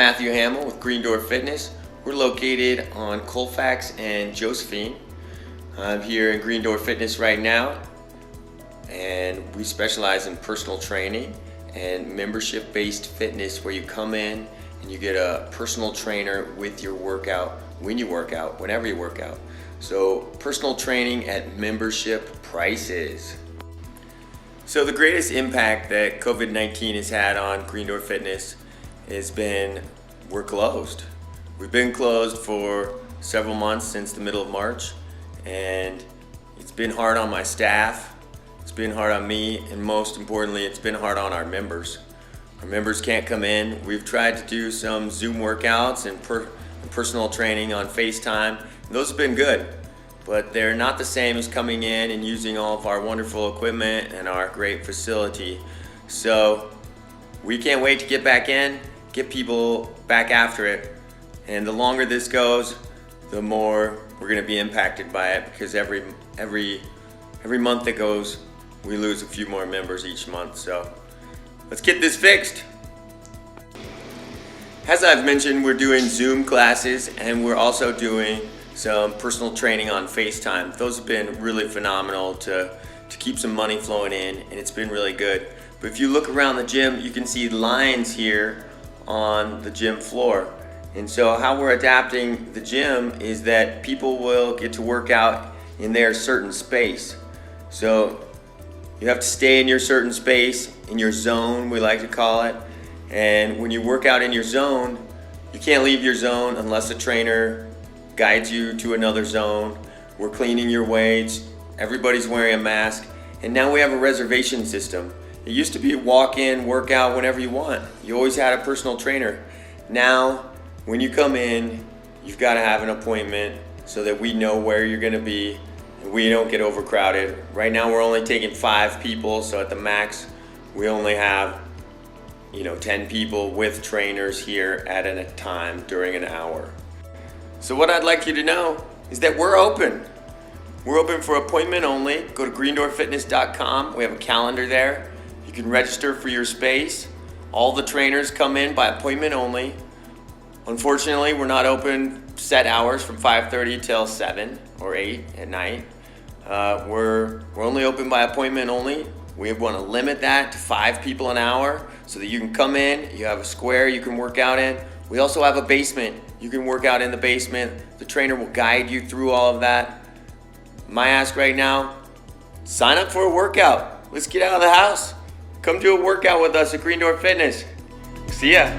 Matthew Hammel with Green Door Fitness. We're located on Colfax and Josephine. I'm here in Green Door Fitness right now, and we specialize in personal training and membership-based fitness, where you come in and you get a personal trainer with your workout, when you work out, whenever you work out. So personal training at membership prices. So the greatest impact that COVID-19 has had on Green Door Fitness has been we're closed. We've been closed for several months since the middle of March, and it's been hard on my staff, it's been hard on me, and most importantly, it's been hard on our members. Our members can't come in. We've tried to do some Zoom workouts and personal training on FaceTime, and those have been good, but they're not the same as coming in and using all of our wonderful equipment and our great facility. So we can't wait to get back in, get people back after it. And the longer this goes, the more we're going to be impacted by it, because every month that goes, we lose a few more members each month. So let's get this fixed. As I've mentioned, we're doing Zoom classes, and we're also doing some personal training on FaceTime. Those have been really phenomenal to keep some money flowing in, and it's been really good. But if you look around the gym, you can see lines here on the gym floor. And so how we're adapting the gym is that people will get to work out in their certain space. So you have to stay in your certain space, in your zone, we like to call it. And when you work out in your zone, you can't leave your zone unless a trainer guides you to another zone. We're cleaning your weights, everybody's wearing a mask, and now we have a reservation system. It used to be a walk-in, workout whenever you want. You always had a personal trainer. Now, when you come in, you've got to have an appointment so that we know where you're going to be and we don't get overcrowded. Right now we're only taking 5 people, so at the max we only have 10 people with trainers here at a time during an hour. So what I'd like you to know is that we're open. We're open for appointment only. Go to greendoorfitness.com. We have a calendar there. You can register for your space. All the trainers come in by appointment only. Unfortunately, we're not open set hours from 5:30 till 7 or 8 at night. We're only open by appointment only. We want to limit that to 5 people an hour so that you can come in, you have a square you can work out in. We also have a basement. You can work out in the basement. The trainer will guide you through all of that. My ask right now, sign up for a workout. Let's get out of the house. Come do a workout with us at Green Door Fitness. See ya.